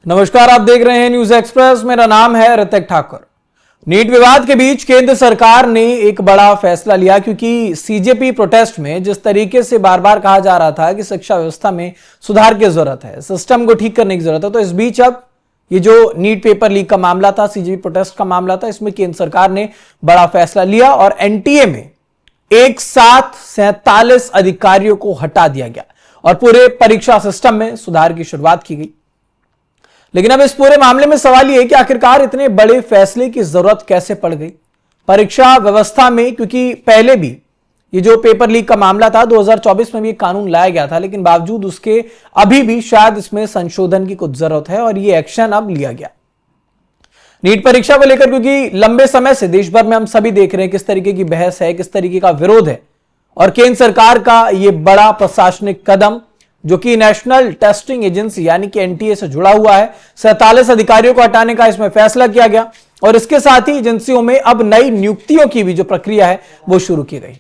नमस्कार, आप देख रहे हैं न्यूज एक्सप्रेस। मेरा नाम है ऋतिक ठाकुर। नीट विवाद के बीच केंद्र सरकार ने एक बड़ा फैसला लिया, क्योंकि सीजेपी प्रोटेस्ट में जिस तरीके से बार बार कहा जा रहा था कि शिक्षा व्यवस्था में सुधार की जरूरत है, सिस्टम को ठीक करने की जरूरत है, तो इस बीच अब ये जो नीट पेपर लीक का मामला था, सीजेपी प्रोटेस्ट का मामला था, इसमें केंद्र सरकार ने बड़ा फैसला लिया और एनटीए में एक साथ 47 अधिकारियों को हटा दिया गया और पूरे परीक्षा सिस्टम में सुधार की शुरुआत की गई। लेकिन अब इस पूरे मामले में सवाल यह है कि आखिरकार इतने बड़े फैसले की जरूरत कैसे पड़ गई परीक्षा व्यवस्था में, क्योंकि पहले भी ये जो पेपर लीक का मामला था 2024 में भी कानून लाया गया था, लेकिन बावजूद उसके अभी भी शायद इसमें संशोधन की कुछ जरूरत है और ये एक्शन अब लिया गया नीट परीक्षा को लेकर, क्योंकि लंबे समय से देश भर में हम सभी देख रहे हैं किस तरीके की बहस है, किस तरीके का विरोध है और केंद्र सरकार का यह बड़ा प्रशासनिक कदम जो कि नेशनल टेस्टिंग एजेंसी यानी कि एनटीए से जुड़ा हुआ है, 47 अधिकारियों को हटाने का इसमें फैसला किया गया और इसके साथ ही एजेंसियों में अब नई नियुक्तियों की भी जो प्रक्रिया है वो शुरू की गई।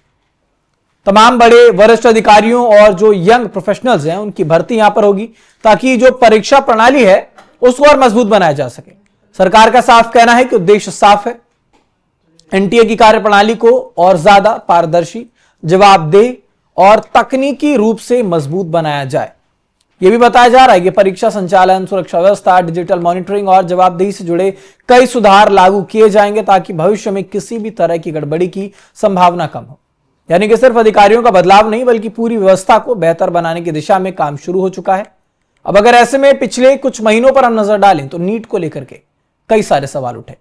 तमाम बड़े वरिष्ठ अधिकारियों और जो यंग प्रोफेशनल्स हैं उनकी भर्ती यहां पर होगी, ताकि जो परीक्षा प्रणाली है उसको और मजबूत बनाया जा सके। सरकार का साफ कहना है कि उद्देश्य साफ है, एनटीए की कार्यप्रणाली को और ज्यादा पारदर्शी, जवाबदेह और तकनीकी रूप से मजबूत बनाया जाए। यह भी बताया जा रहा है कि परीक्षा संचालन, सुरक्षा व्यवस्था, डिजिटल मॉनिटरिंग और जवाबदेही से जुड़े कई सुधार लागू किए जाएंगे, ताकि भविष्य में किसी भी तरह की गड़बड़ी की संभावना कम हो। यानी कि सिर्फ अधिकारियों का बदलाव नहीं, बल्कि पूरी व्यवस्था को बेहतर बनाने की दिशा में काम शुरू हो चुका है। अब अगर ऐसे में पिछले कुछ महीनों पर हम नजर डालें तो नीट को लेकर के कई सारे सवाल उठे।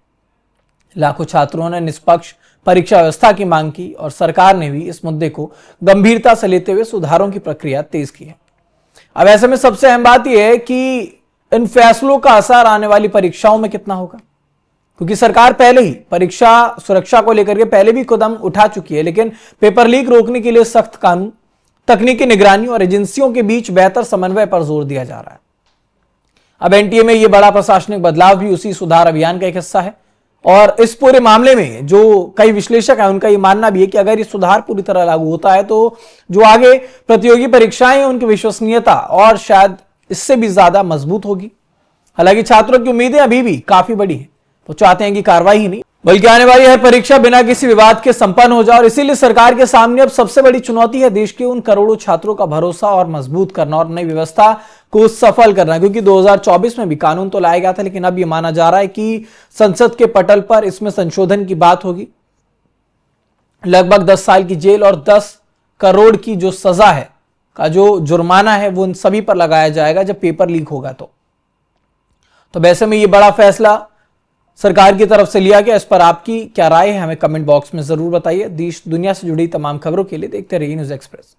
लाखों छात्रों ने निष्पक्ष परीक्षा व्यवस्था की मांग की और सरकार ने भी इस मुद्दे को गंभीरता से लेते हुए सुधारों की प्रक्रिया तेज की है। अब ऐसे में सबसे अहम बात यह है कि इन फैसलों का असर आने वाली परीक्षाओं में कितना होगा, क्योंकि सरकार पहले ही परीक्षा सुरक्षा को लेकर के पहले भी कदम उठा चुकी है, लेकिन पेपर लीक रोकने के लिए सख्त कानून, तकनीकी निगरानी और एजेंसियों के बीच बेहतर समन्वय पर जोर दिया जा रहा है। अब एनटीए में यह बड़ा प्रशासनिक बदलाव भी उसी सुधार अभियान का एक हिस्सा है और इस पूरे मामले में जो कई विश्लेषक हैं उनका यह मानना भी है कि अगर ये सुधार पूरी तरह लागू होता है तो जो आगे प्रतियोगी परीक्षाएं हैं उनकी विश्वसनीयता और शायद इससे भी ज्यादा मजबूत होगी। हालांकि छात्रों की उम्मीदें अभी भी काफी बड़ी हैं, वो चाहते हैं कि कार्रवाई ही नहीं बल्कि आने वाली हर परीक्षा बिना किसी विवाद के संपन्न हो जाए और इसीलिए सरकार के सामने अब सबसे बड़ी चुनौती है देश के उन करोड़ों छात्रों का भरोसा और मजबूत करना और नई व्यवस्था को सफल करना। क्योंकि 2024 में भी कानून तो लाया गया था, लेकिन अब यह माना जा रहा है कि संसद के पटल पर इसमें संशोधन की बात होगी। लगभग 10 साल की जेल और 10 करोड़ की जो सजा है का जो जुर्माना है वो इन सभी पर लगाया जाएगा जब पेपर लीक होगा। तो वैसे में ये बड़ा फैसला सरकार की तरफ से लिया गया। इस पर आपकी क्या राय है हमें कमेंट बॉक्स में जरूर बताइए। देश दुनिया से जुड़ी तमाम खबरों के लिए देखते रहिए न्यूज एक्सप्रेस।